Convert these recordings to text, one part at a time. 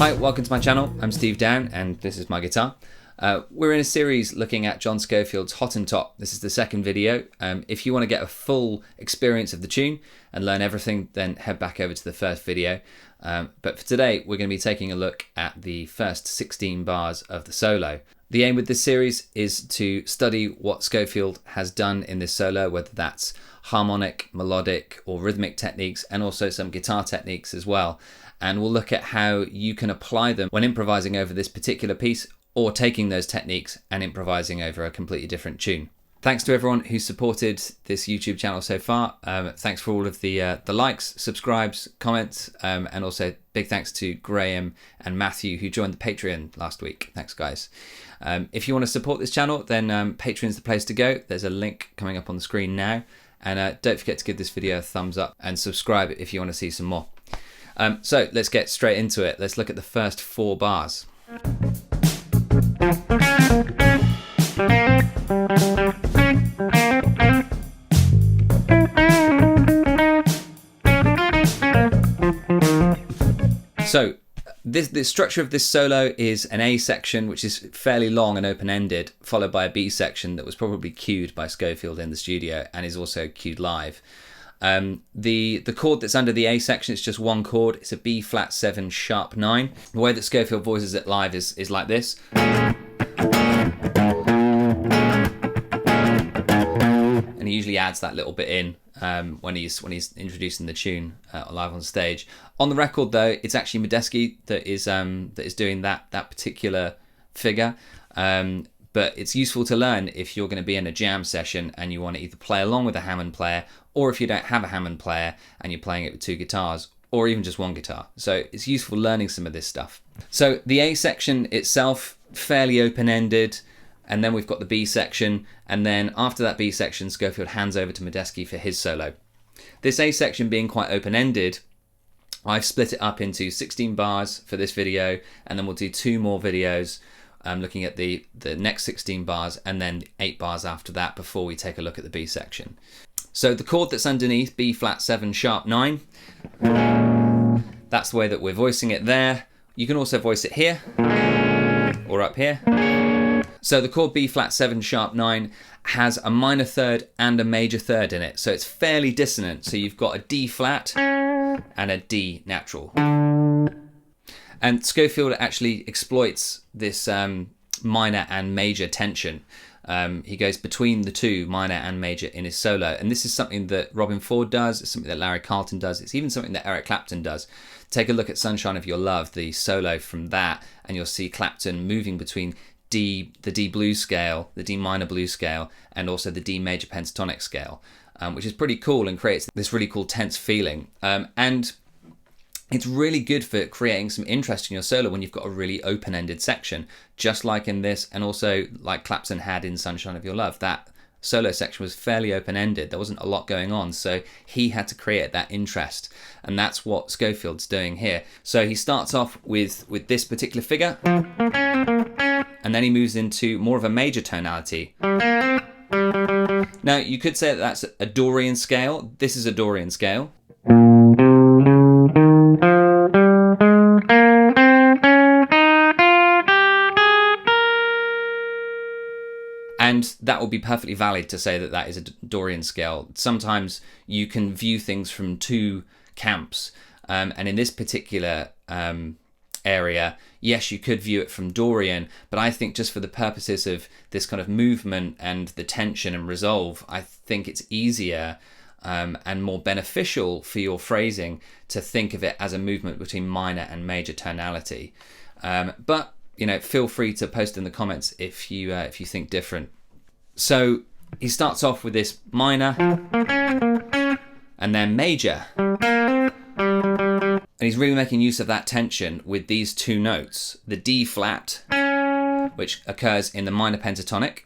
Hi, welcome to my channel. I'm Steve Down and this is my guitar. We're in a series looking at John Scofield's Hottentot. This is the second video. If you want to get a full experience of the tune and learn everything, then head back over to the first video. But for today, we're going to be taking a look at the first 16 bars of the solo. The aim with this series is to study what Scofield has done in this solo, whether that's harmonic, melodic or rhythmic techniques, and also some guitar techniques as well. And we'll look at how you can apply them when improvising over this particular piece, or taking those techniques and improvising over a completely different tune. Thanks to everyone who's supported this YouTube channel so far. Thanks for all of the likes, subscribes, comments, and also big thanks to Graham and Matthew who joined the Patreon last week. Thanks guys. If you want to support this channel, then Patreon's the place to go. There's a link coming up on the screen now. And don't forget to give this video a thumbs up and subscribe if you want to see some more. So let's get straight into it. Let's look at the first 4 bars. So the structure of this solo is an A section, which is fairly long and open-ended, followed by a B section that was probably cued by Scofield in the studio and is also cued live. The chord that's under the A section is just one chord. It's a B flat 7 sharp 9. The way that Scofield voices it live is like this. And he usually adds that little bit in when he's introducing the tune live on stage. On the record though, it's actually Medeski that is doing that particular figure. But it's useful to learn if you're going to be in a jam session and you want to either play along with a Hammond player, or if you don't have a Hammond player and you're playing it with 2 guitars, or even just 1 guitar. So it's useful learning some of this stuff. So the A section itself, fairly open-ended, and then we've got the B section, and then after that B section, Scofield hands over to Medeski for his solo. This A section being quite open-ended, I've split it up into 16 bars for this video, and then we'll do 2 more videos looking at the next 16 bars and then 8 bars after that before we take a look at the B section. So the chord that's underneath, B flat 7 sharp 9, that's the way that we're voicing it there. You can also voice it here or up here. So the chord B flat 7 sharp 9 has a minor third and a major third in it, so it's fairly dissonant. So you've got a D flat and a D natural. And Scofield actually exploits this minor and major tension. He goes between the 2, minor and major, in his solo. And this is something that Robin Ford does. It's something that Larry Carlton does. It's even something that Eric Clapton does. Take a look at Sunshine of Your Love, the solo from that, and you'll see Clapton moving between the D blues scale, the D minor blues scale, and also the D major pentatonic scale, which is pretty cool and creates this really cool tense feeling. And it's really good for creating some interest in your solo when you've got a really open-ended section, just like in this, and also like Clapton had in Sunshine of Your Love. That solo section was fairly open-ended. There wasn't a lot going on, so he had to create that interest, and that's what Scofield's doing here. So he starts off with this particular figure, and then he moves into more of a major tonality. Now, you could say that that's a Dorian scale. This is a Dorian scale. And that will be perfectly valid to say that that is a Dorian scale. Sometimes you can view things from 2 camps. And in this particular area, yes, you could view it from Dorian, but I think just for the purposes of this kind of movement and the tension and resolve, I think it's easier and more beneficial for your phrasing to think of it as a movement between minor and major tonality. But you know, feel free to post in the comments if you think different. So he starts off with this minor and then major, and he's really making use of that tension with these 2 notes: the D flat, which occurs in the minor pentatonic,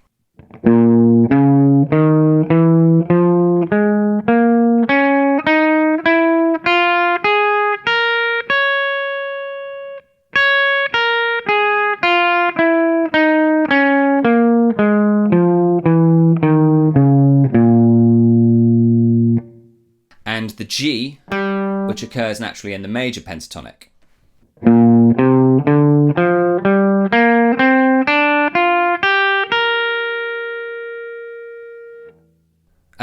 and the G, which occurs naturally in the major pentatonic.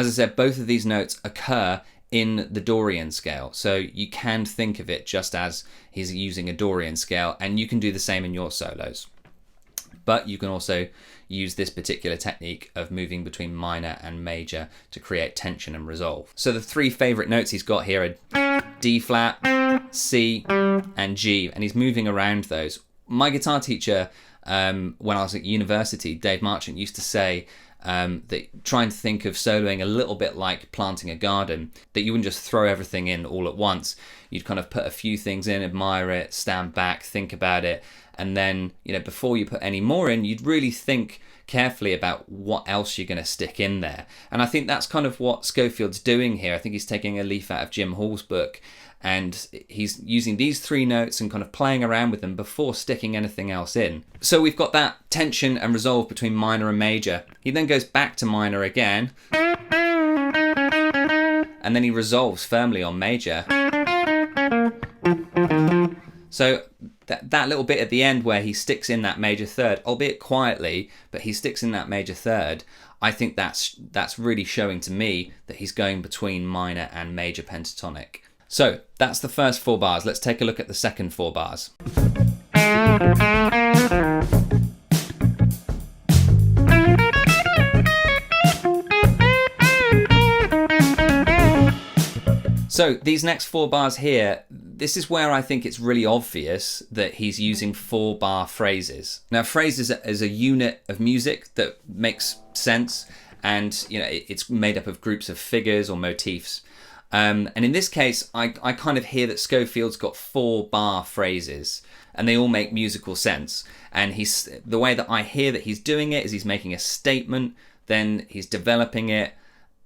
As I said, both of these notes occur in the Dorian scale. So you can think of it just as he's using a Dorian scale, and you can do the same in your solos. But you can also use this particular technique of moving between minor and major to create tension and resolve. So the three favorite notes he's got here are D flat, C, and G, and he's moving around those. My guitar teacher, when I was at university, Dave Marchant, used to say that trying to think of soloing a little bit like planting a garden, that you wouldn't just throw everything in all at once. You'd kind of put a few things in, admire it, stand back, think about it, and then, before you put any more in, you'd really think carefully about what else you're going to stick in there. And I think that's kind of what Scofield's doing here. I think he's taking a leaf out of Jim Hall's book, and he's using these three notes and kind of playing around with them before sticking anything else in. So we've got that tension and resolve between minor and major. He then goes back to minor again, and then he resolves firmly on major. So that little bit at the end where he sticks in that major third, albeit quietly, but he sticks in that major third, I think that's really showing to me that he's going between minor and major pentatonic. So that's the first 4 bars. Let's take a look at the second 4 bars. So these next 4 bars here, this is where I think it's really obvious that he's using 4-bar phrases. Now, phrases is a unit of music that makes sense, and it's made up of groups of figures or motifs. And in this case, I kind of hear that Scofield's got 4-bar phrases, and they all make musical sense. And the way that I hear that he's doing it is he's making a statement, then he's developing it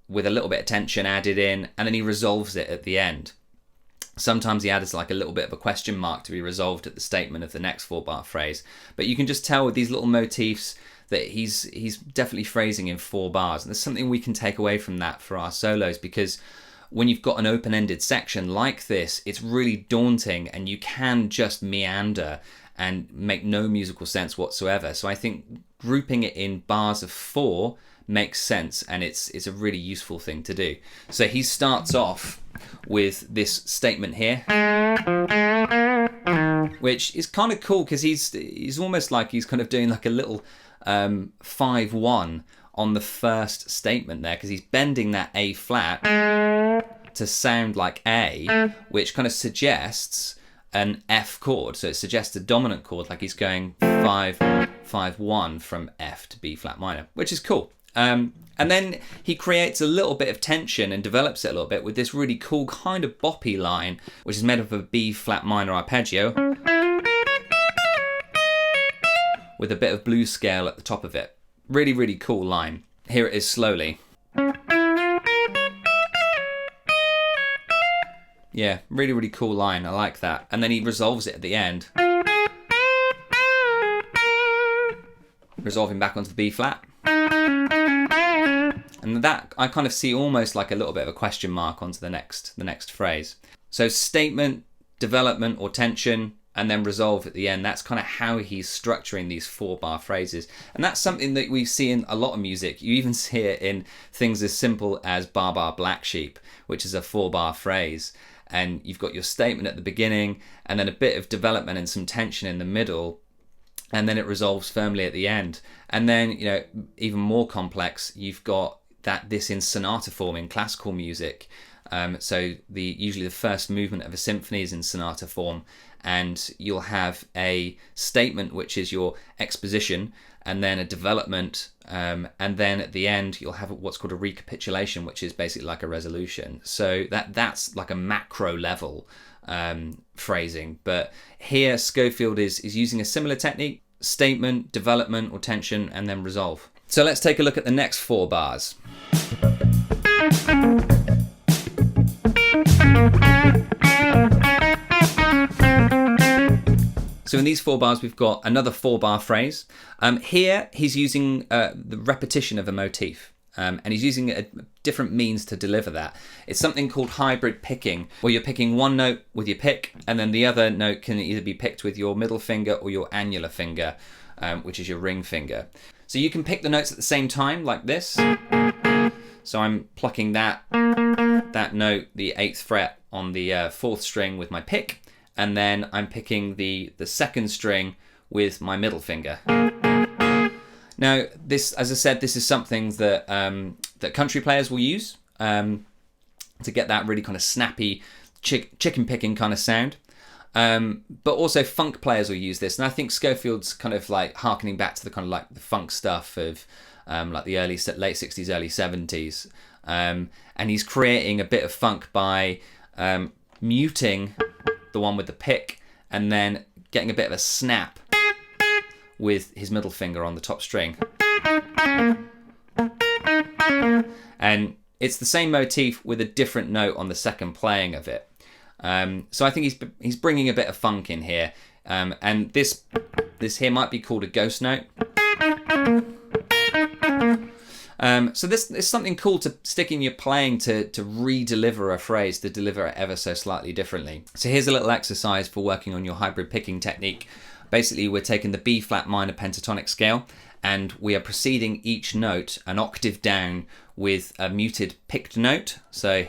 with a little bit of tension added in, and then he resolves it at the end. Sometimes he adds like a little bit of a question mark to be resolved at the statement of the next 4-bar phrase. But you can just tell with these little motifs that he's definitely phrasing in 4 bars. And there's something we can take away from that for our solos, because when you've got an open-ended section like this, it's really daunting and you can just meander and make no musical sense whatsoever. So I think grouping it in bars of 4 makes sense, and it's a really useful thing to do. So he starts off with this statement here, which is kind of cool because he's almost like he's kind of doing like a little 5-1 on the first statement there, because he's bending that A flat to sound like A, which kind of suggests an F chord. So it suggests a dominant chord, like he's going 5-1 from F to B flat minor, which is cool. And then he creates a little bit of tension and develops it a little bit with this really cool kind of boppy line, which is made up of a B flat minor arpeggio with a bit of blues scale at the top of it. Really, really cool line. Here it is slowly. Yeah, really, really cool line. I like that. And then he resolves it at the end, resolving back onto the B flat. And that I kind of see almost like a little bit of a question mark onto the next phrase. So statement, development or tension, and then resolve at the end. That's kind of how he's structuring these 4-bar phrases. And that's something that we see in a lot of music. You even see it in things as simple as Bar Bar Black Sheep, which is a 4-bar phrase. And you've got your statement at the beginning, and then a bit of development and some tension in the middle, and then it resolves firmly at the end. And then, even more complex, you've got this in sonata form in classical music. So usually the first movement of a symphony is in sonata form, and you'll have a statement which is your exposition, and then a development, and then at the end you'll have what's called a recapitulation, which is basically like a resolution. So that's like a macro level phrasing. But here Scofield is using a similar technique: statement, development or tension, and then resolve. So let's take a look at the next 4 bars. So in these 4 bars, we've got another 4-bar phrase. Here, he's using the repetition of a motif, and he's using a different means to deliver that. It's something called hybrid picking, where you're picking one note with your pick, and then the other note can either be picked with your middle finger or your annular finger, which is your ring finger. So you can pick the notes at the same time, like this. So I'm plucking that note, the 8th fret on the 4th string with my pick, and then I'm picking the 2nd string with my middle finger. Now, this, as I said, this is something that that country players will use to get that really kind of snappy chicken picking kind of sound. But also funk players will use this, and I think Scofield's kind of like harkening back to the kind of like the funk stuff of like the late 60s, early 70s, and he's creating a bit of funk by muting the one with the pick and then getting a bit of a snap with his middle finger on the top string. And it's the same motif with a different note on the second playing of it. So I think he's bringing a bit of funk in here, and this here might be called a ghost note. So this is something cool to stick in your playing to re-deliver a phrase, to deliver it ever so slightly differently. So here's a little exercise for working on your hybrid picking technique. Basically, we're taking the B flat minor pentatonic scale, and we are proceeding each note an octave down with a muted picked note, so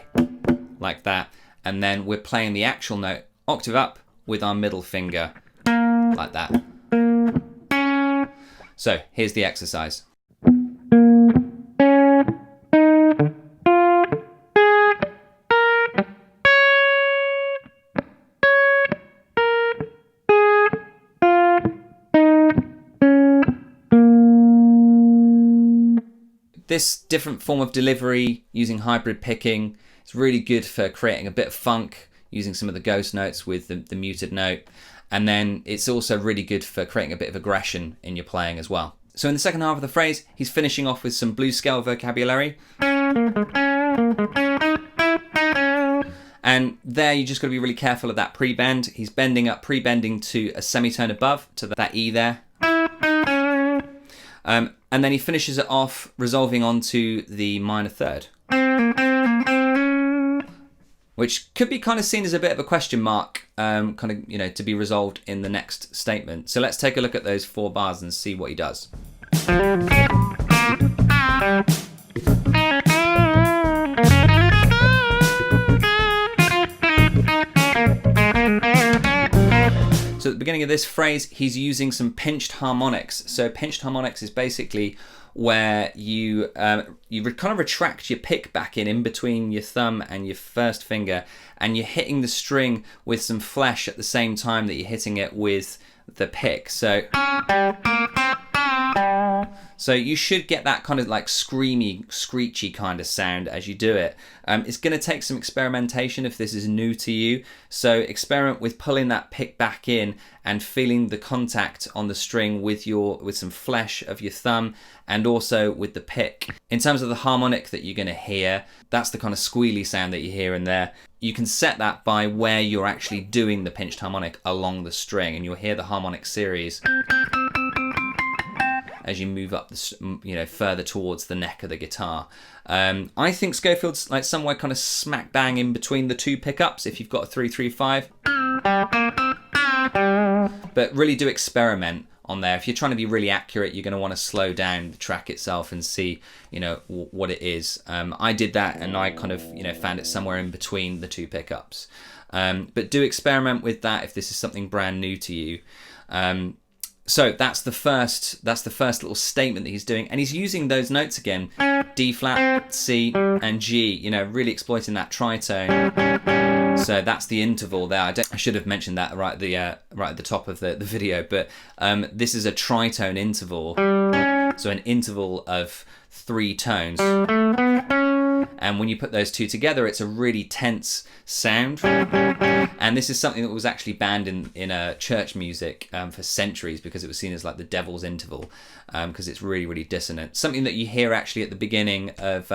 like that, and then we're playing the actual note octave up with our middle finger, like that. So here's the exercise. This different form of delivery using hybrid picking is really good for creating a bit of funk, using some of the ghost notes with the muted note. And then it's also really good for creating a bit of aggression in your playing as well. So in the second half of the phrase, he's finishing off with some blues scale vocabulary. And there you just got to be really careful of that pre-bend. He's bending up, pre-bending to a semitone above, to that E there. And then he finishes it off, resolving onto the minor third, which could be kind of seen as a bit of a question mark, kind of, you know, to be resolved in the next statement. So let's take a look at those 4 bars and see what he does. So at the beginning of this phrase, he's using some pinched harmonics. So pinched harmonics is basically where you kind of retract your pick back in between your thumb and your first finger, and you're hitting the string with some flesh at the same time that you're hitting it with the pick. So you should get that kind of like screamy, screechy kind of sound as you do it. It's going to take some experimentation if this is new to you. So experiment with pulling that pick back in and feeling the contact on the string with some flesh of your thumb and also with the pick. In terms of the harmonic that you're going to hear, that's the kind of squealy sound that you hear in there. You can set that by where you're actually doing the pinched harmonic along the string, and you'll hear the harmonic series as you move up further towards the neck of the guitar. I think Scofield's like somewhere kind of smack bang in between the 2 pickups if you've got a 3-3-5. But really do experiment on there. If you're trying to be really accurate, you're going to want to slow down the track itself and see, what it is. I did that, and I kind of, found it somewhere in between the 2 pickups. But do experiment with that if this is something brand new to you. So that's the first little statement that he's doing, and he's using those notes again: D flat, C, and G. Really exploiting that tritone. So that's the interval there. I should have mentioned that right at the top of the video, but this is a tritone interval. So an interval of 3 tones. And when you put those 2 together, it's a really tense sound. And this is something that was actually banned in church music for centuries, because it was seen as like the devil's interval, because it's really, really dissonant. Something that you hear actually at the beginning of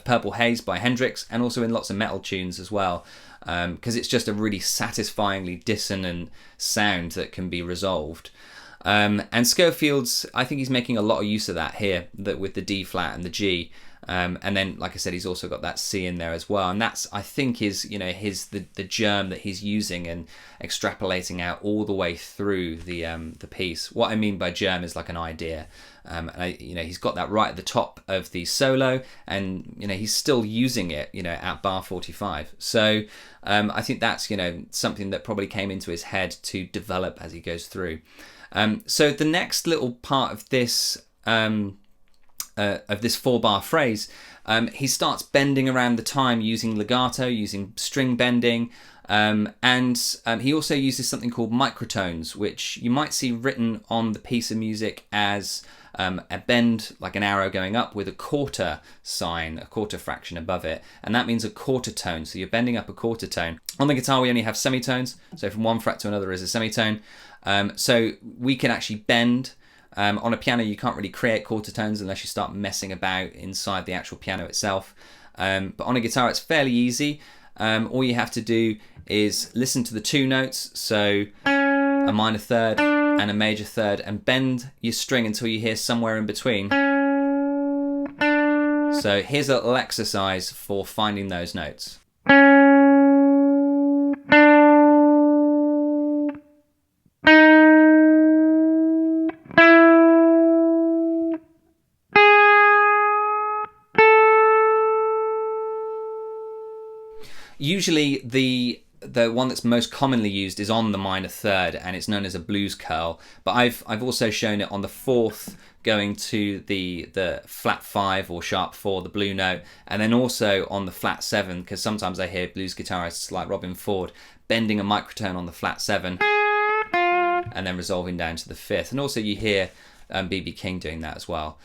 Purple Haze by Hendrix, and also in lots of metal tunes as well, because it's just a really satisfyingly dissonant sound that can be resolved. And Scofield's, I think he's making a lot of use of that here, that with the D flat and the G. And then, like I said, he's also got that C in there as well, and that's, I think, is the germ that he's using and extrapolating out all the way through the piece. What I mean by germ is like an idea. He's got that right at the top of the solo, and he's still using it at bar 45. So I think that's something that probably came into his head to develop as he goes through. So the next little part of this 4-bar phrase, he starts bending around the time using legato, using string bending, and he also uses something called microtones, which you might see written on the piece of music as a bend, like an arrow going up, with a quarter sign, a quarter fraction above it, and that means a quarter tone. So you're bending up a quarter tone. On the guitar we only have semitones, so from one fret to another is a semitone. So we can actually bend. On a piano you can't really create quarter tones unless you start messing about inside the actual piano itself. But on a guitar it's fairly easy. All you have to do is listen to the two notes, so a minor third and a major third, and bend your string until you hear somewhere in between. So here's a little exercise for finding those notes. Usually the one that's most commonly used is on the minor third, and it's known as a blues curl. But I've also shown it on the fourth, going to the flat 5 or sharp 4, the blue note, and then also on the flat 7, because sometimes I hear blues guitarists like Robin Ford bending a microtone on the flat 7 and then resolving down to the 5th. And also you hear B.B. King doing that as well.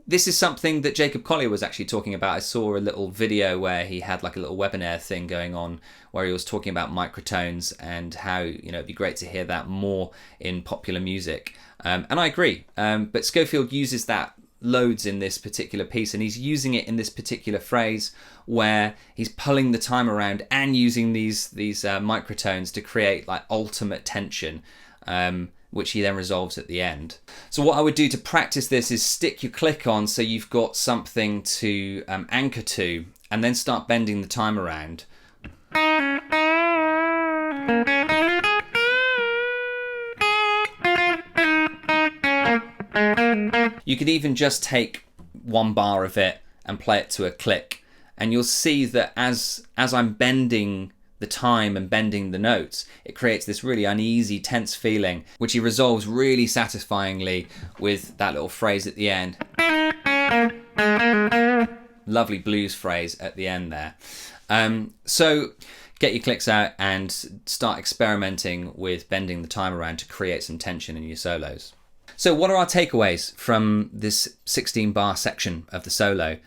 This is something that Jacob Collier was actually talking about. I saw a little video where he had like a little webinar thing going on where he was talking about microtones and how it'd be great to hear that more in popular music. And I agree. But Scofield uses that loads in this particular piece, and he's using it in this particular phrase where he's pulling the time around and using these microtones to create like ultimate tension. Which he then resolves at the end. So what I would do to practice this is stick your click on so you've got something to anchor to, and then start bending the time around. You could even just take 1 bar of it and play it to a click, and you'll see that as I'm bending the time and bending the notes, it creates this really uneasy, tense feeling, which he resolves really satisfyingly with that little phrase at the end. Lovely blues phrase at the end there. So get your clicks out and start experimenting with bending the time around to create some tension in your solos. So what are our takeaways from this 16-bar section of the solo?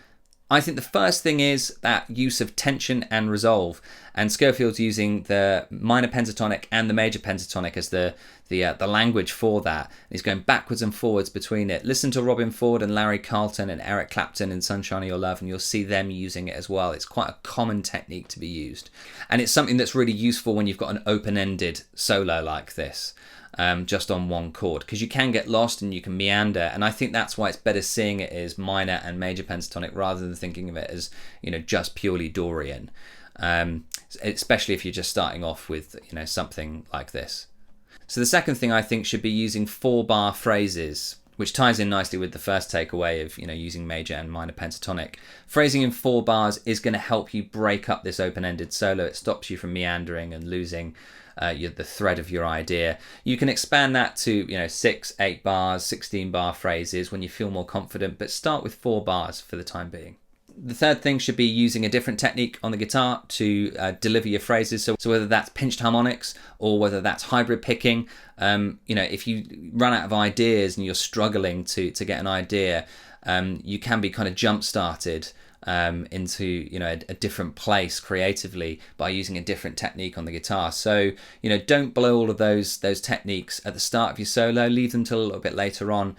I think the first thing is that use of tension and resolve, and Scofield's using the minor pentatonic and the major pentatonic as the language for that. He's going backwards and forwards between it. Listen to Robin Ford and Larry Carlton and Eric Clapton in Sunshine of Your Love, and you'll see them using it as well. It's quite a common technique to be used, and it's something that's really useful when you've got an open-ended solo like this. Just on one chord, because you can get lost and you can meander, and I think that's why it's better seeing it as minor and major pentatonic rather than thinking of it as just purely Dorian, especially if you're just starting off with something like this. So the second thing I think should be using 4-bar phrases, which ties in nicely with the first takeaway of using major and minor pentatonic. Phrasing in 4 bars is going to help you break up this open-ended solo. It stops you from meandering and losing the thread of your idea. You can expand that to 6, 8 bars, 16-bar phrases when you feel more confident, but start with 4 bars for the time being. The third thing should be using a different technique on the guitar to deliver your phrases. So whether that's pinched harmonics or whether that's hybrid picking, if you run out of ideas and you're struggling to get an idea, you can be kind of jump-started into a different place creatively by using a different technique on the guitar. So don't blow all of those techniques at the start of your solo. Leave them till a little bit later on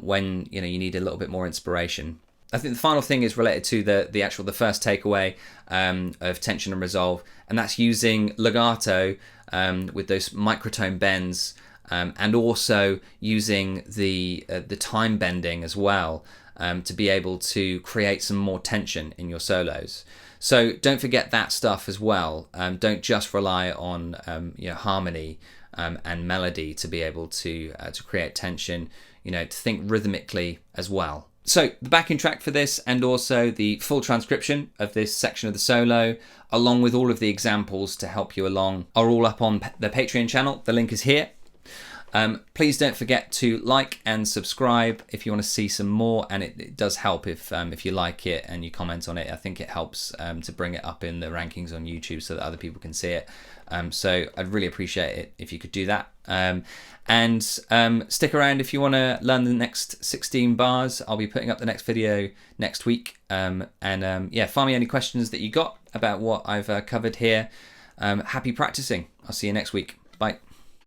when you need a little bit more inspiration. I think the final thing is related to the first takeaway of tension and resolve, and that's using legato with those microtone bends, and also using the time bending as well. to be able to create some more tension in your solos. So don't forget that stuff as well. Don't just rely on harmony and melody to be able to create tension. To think rhythmically as well. So the backing track for this, and also the full transcription of this section of the solo, along with all of the examples to help you along, are all up on the Patreon channel. The link is here. Please don't forget to like and subscribe if you want to see some more, and it does help if you like it and you comment on it. I think it helps to bring it up in the rankings on YouTube so that other people can see it. So I'd really appreciate it if you could do that. And stick around if you want to learn the next 16 bars. I'll be putting up the next video next week. Find me any questions that you got about what I've covered here. Happy practicing. I'll see you next week. Bye.